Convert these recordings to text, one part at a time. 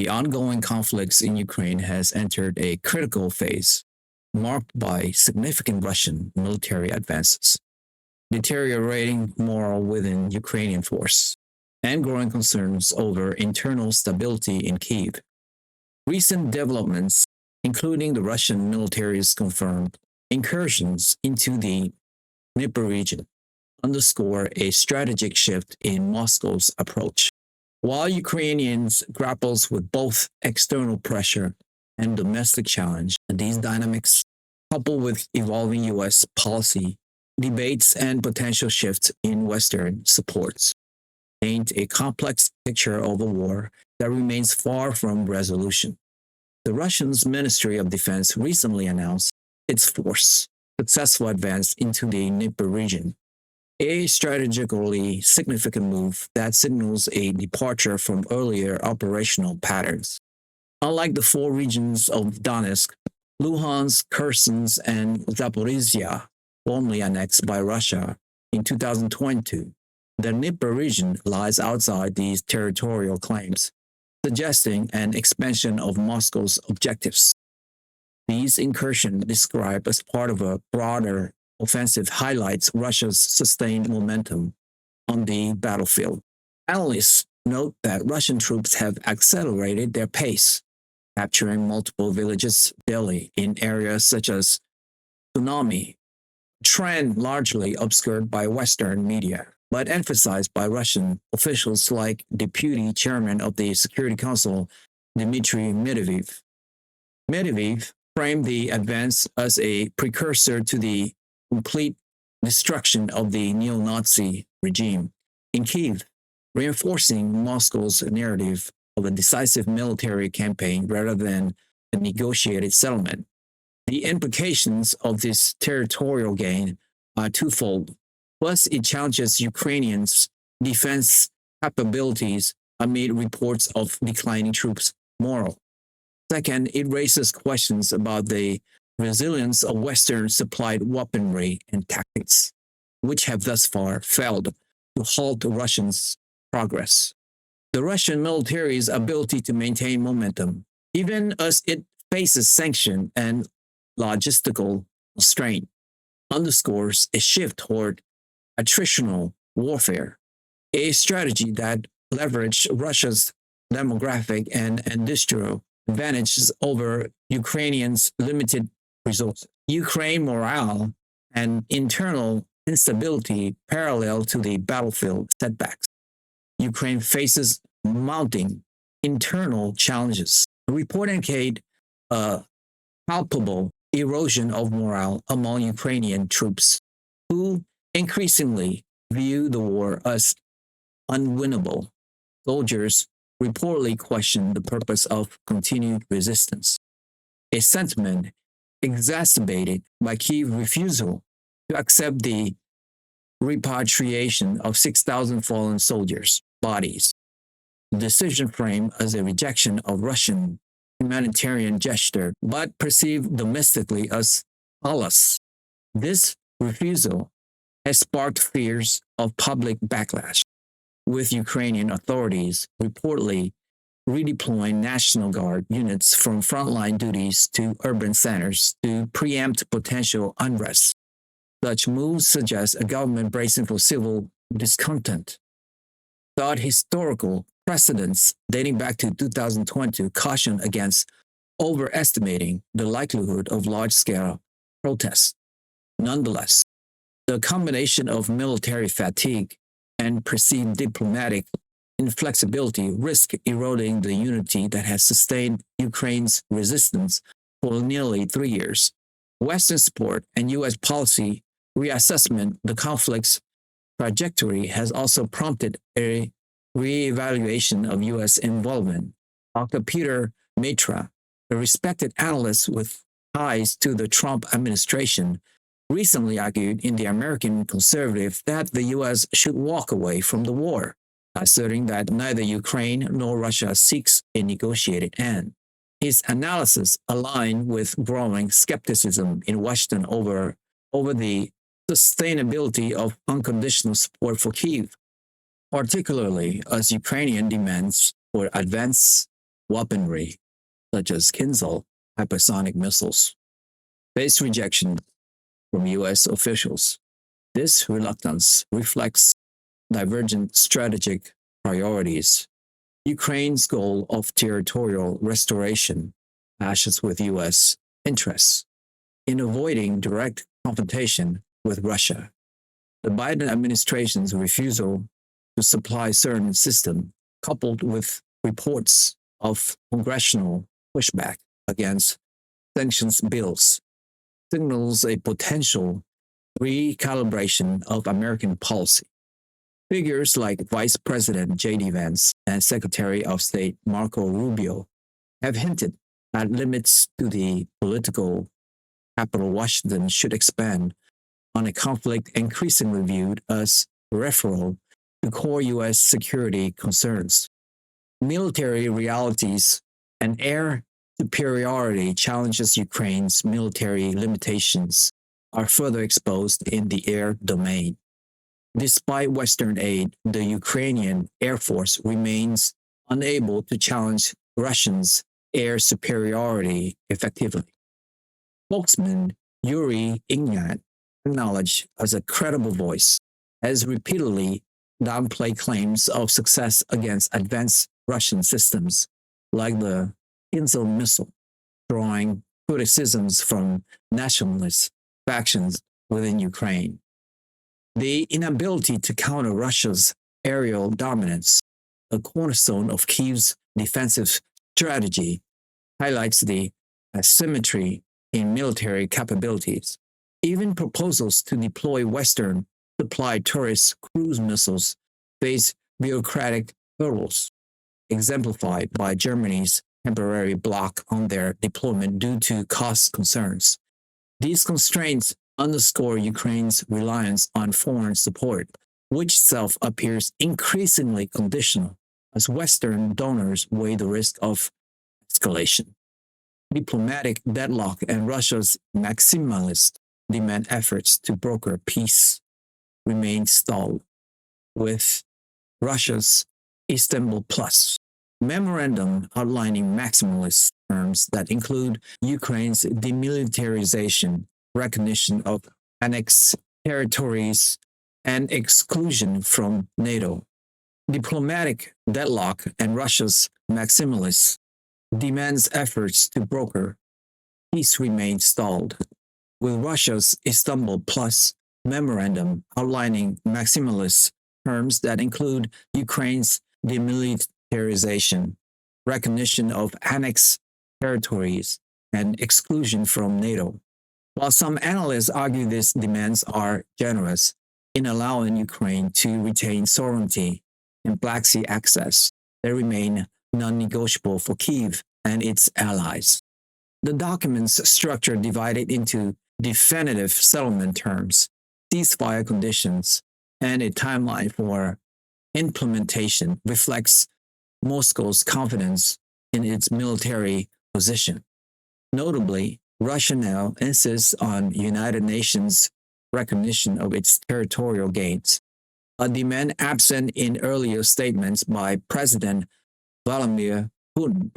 The ongoing conflicts in Ukraine has entered a critical phase, marked by significant Russian military advances, deteriorating morale within Ukrainian force, and growing concerns over internal stability in Kyiv. Recent developments, including the Russian military's confirmed incursions into the Neper region, underscore a strategic shift in Moscow's approach. While Ukrainians grapples with both external pressure and domestic challenge, these dynamics, coupled with evolving U.S. policy, debates, and potential shifts in Western supports, paint a complex picture of a war that remains far from resolution. The Russian Ministry of Defense recently announced its successful advance into the Neper region, a strategically significant move that signals a departure from earlier operational patterns. Unlike the four regions of Donetsk, Luhansk, Kherson, and Zaporizhia, formerly annexed by Russia in 2022, the Neper region lies outside these territorial claims, suggesting an expansion of Moscow's objectives. These incursions, described as part of a broader offensive, highlights Russia's sustained momentum on the battlefield. Analysts note that Russian troops have accelerated their pace, capturing multiple villages daily in areas such as Tsunami, a trend largely obscured by Western media, but emphasized by Russian officials like Deputy Chairman of the Security Council, Dmitry Medvedev. Medvedev framed the advance as a precursor to the complete destruction of the neo-Nazi regime in Kyiv, reinforcing Moscow's narrative of a decisive military campaign rather than a negotiated settlement. The implications of this territorial gain are twofold. Plus, it challenges Ukrainians' defense capabilities amid reports of declining troops' morale. Second, it raises questions about the resilience of Western-supplied weaponry and tactics, which have thus far failed to halt Russians' progress. The Russian military's ability to maintain momentum, even as it faces sanction and logistical strain, underscores a shift toward attritional warfare, a strategy that leveraged Russia's demographic and industrial advantages over Ukrainians' limited resources. Ukraine morale and internal instability parallel to the battlefield setbacks. Ukraine faces mounting internal challenges. The report indicates a palpable erosion of morale among Ukrainian troops, who increasingly view the war as unwinnable. Soldiers reportedly question the purpose of continued resistance, a sentiment exacerbated by Kyiv's refusal to accept the repatriation of 6,000 fallen soldiers' bodies. The decision framed as a rejection of Russian humanitarian gesture, but perceived domestically as callous. This refusal has sparked fears of public backlash, with Ukrainian authorities reportedly redeploying National Guard units from frontline duties to urban centers to preempt potential unrest. Such moves suggest a government bracing for civil discontent. Thought historical precedents dating back to 2020 caution against overestimating the likelihood of large-scale protests. Nonetheless, the combination of military fatigue and perceived diplomatic inflexibility risk eroding the unity that has sustained Ukraine's resistance for nearly 3 years. Western support and U.S. policy reassessment, the conflict's trajectory has also prompted a reevaluation of U.S. involvement. Dr. Peter Maitra, a respected analyst with ties to the Trump administration, recently argued in the American Conservative that the U.S. should walk away from the war, asserting that neither Ukraine nor Russia seeks a negotiated end. His analysis aligned with growing skepticism in Washington over the sustainability of unconditional support for Kyiv, particularly as Ukrainian demands for advance weaponry, such as Kinzhal hypersonic missiles, face rejection from US officials. This reluctance reflects divergent strategic priorities. Ukraine's goal of territorial restoration clashes with US interests in avoiding direct confrontation with Russia. The Biden administration's refusal to supply certain systems, coupled with reports of congressional pushback against sanctions bills, signals a potential recalibration of American policy. Figures like Vice President J.D. Vance and Secretary of State Marco Rubio have hinted at limits to the political capital Washington should expand on a conflict increasingly viewed as peripheral to core U.S. security concerns. Military realities and air superiority challenges Ukraine's military limitations are further exposed in the air domain. Despite Western aid, the Ukrainian Air Force remains unable to challenge Russians' air superiority effectively. Spokesman Yuriy Ignat, acknowledged as a credible voice, has repeatedly downplayed claims of success against advanced Russian systems like the Kinzhal missile, drawing criticisms from nationalist factions within Ukraine. The inability to counter Russia's aerial dominance, a cornerstone of Kyiv's defensive strategy, highlights the asymmetry in military capabilities. Even proposals to deploy Western supplied tourist cruise missiles face bureaucratic hurdles, exemplified by Germany's temporary block on their deployment due to cost concerns. These constraints underscore Ukraine's reliance on foreign support, which itself appears increasingly conditional as Western donors weigh the risk of escalation. Diplomatic deadlock and Russia's Maximalist demand efforts to broker peace remain stalled, with Russia's Istanbul Plus memorandum outlining maximalist terms that include Ukraine's demilitarization, recognition of annexed territories, and exclusion from NATO. Diplomatic deadlock and Russia's Maximalist demands efforts to broker peace remain stalled, with Russia's Istanbul Plus memorandum outlining maximalist terms that include Ukraine's demilitarization, recognition of annexed territories, and exclusion from NATO. While some analysts argue these demands are generous in allowing Ukraine to retain sovereignty and Black Sea access, they remain non-negotiable for Kyiv and its allies. The document's structure divided into definitive settlement terms, ceasefire conditions, and a timeline for implementation reflects Moscow's confidence in its military position. Notably, Russia now insists on United Nations recognition of its territorial gains, a demand absent in earlier statements by President Vladimir Putin.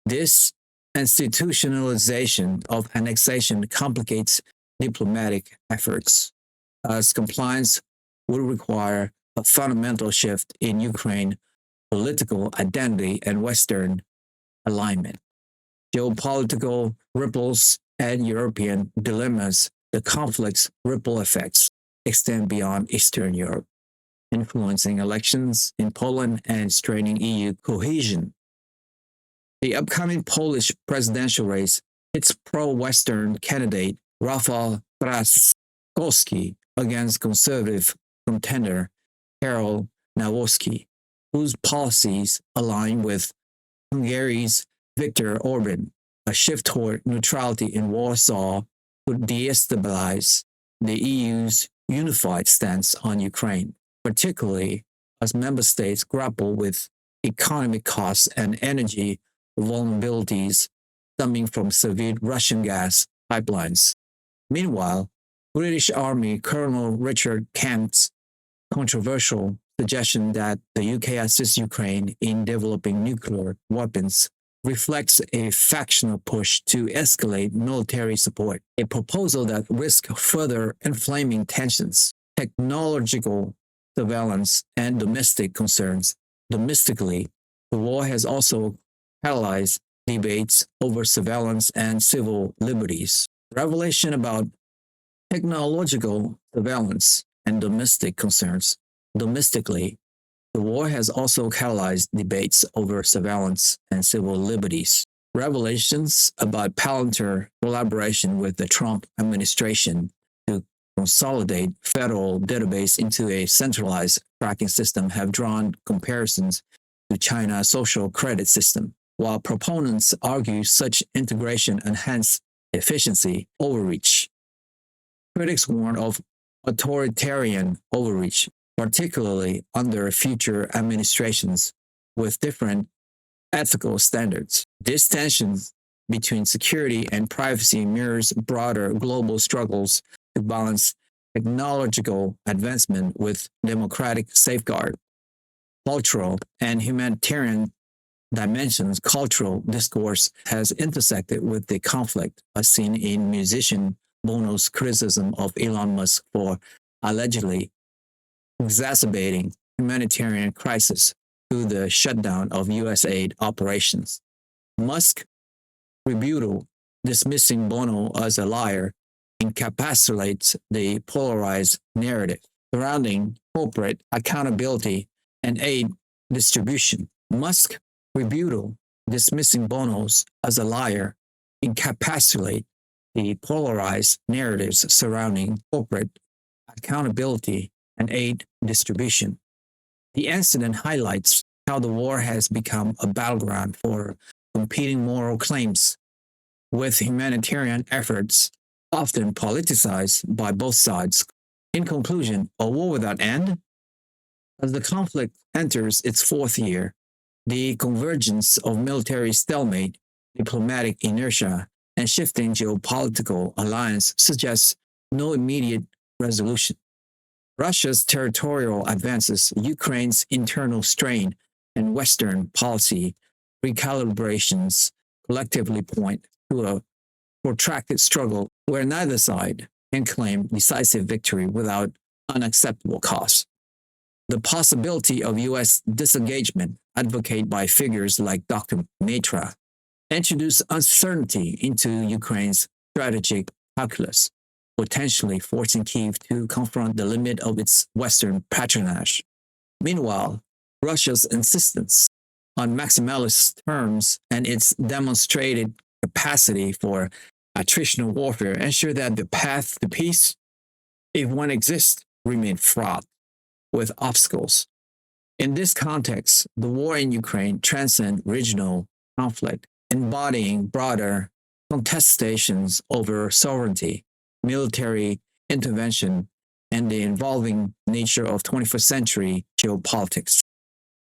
This institutionalization of annexation complicates diplomatic efforts, as compliance would require a fundamental shift in Ukraine political identity and Western alignment. Geopolitical ripples and European dilemmas, the conflict's ripple effects extend beyond Eastern Europe, influencing elections in Poland and straining EU cohesion. The upcoming Polish presidential race hits pro-Western candidate Rafał Trzaskowski against conservative contender Karol Nawrocki, whose policies align with Hungary's Viktor Orban. A shift toward neutrality in Warsaw could destabilize the EU's unified stance on Ukraine, particularly as member states grapple with economic costs and energy vulnerabilities stemming from severe Russian gas pipelines. Meanwhile, British Army Colonel Richard Kent's controversial suggestion that the UK assists Ukraine in developing nuclear weapons reflects a factional push to escalate military support, a proposal that risks further inflaming tensions, technological surveillance, and domestic concerns. Domestically, the war has also catalyzed debates over surveillance and civil liberties. Revelation about technological surveillance and domestic concerns. Domestically, the war has also catalyzed debates over surveillance and civil liberties. Revelations about Palantir collaboration with the Trump administration to consolidate federal database into a centralized tracking system have drawn comparisons to China's social credit system. While proponents argue such integration enhances efficiency overreach, critics warn of authoritarian overreach, particularly under future administrations with different ethical standards. This tension between security and privacy mirrors broader global struggles to balance technological advancement with democratic safeguard. Cultural and humanitarian dimensions. Cultural discourse has intersected with the conflict, as seen in musician Bono's criticism of Elon Musk for allegedly exacerbating humanitarian crisis through the shutdown of USAID operations. Musk rebuttal, dismissing Bono as a liar, encapsulates the polarized narrative surrounding corporate accountability and aid distribution. Musk rebuttal, dismissing Bono as a liar, encapsulate the polarized narratives surrounding corporate accountability and aid distribution. The incident highlights how the war has become a battleground for competing moral claims, with humanitarian efforts often politicized by both sides. In conclusion, a war without end? As the conflict enters its fourth year, the convergence of military stalemate, diplomatic inertia, and shifting geopolitical alliance suggests no immediate resolution. Russia's territorial advances, Ukraine's internal strain, and Western policy recalibrations collectively point to a protracted struggle where neither side can claim decisive victory without unacceptable costs. The possibility of U.S. disengagement, advocated by figures like Dr. Maitra, introduce uncertainty into Ukraine's strategic calculus, potentially forcing Kyiv to confront the limit of its Western patronage. Meanwhile, Russia's insistence on maximalist terms and its demonstrated capacity for attritional warfare ensure that the path to peace, if one exists, remains fraught with obstacles. In this context, the war in Ukraine transcends regional conflict, embodying broader contestations over sovereignty, military intervention, and the evolving nature of 21st century geopolitics.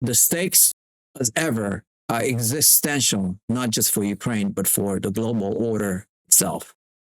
The stakes, as ever, are existential, not just for Ukraine, but for the global order itself.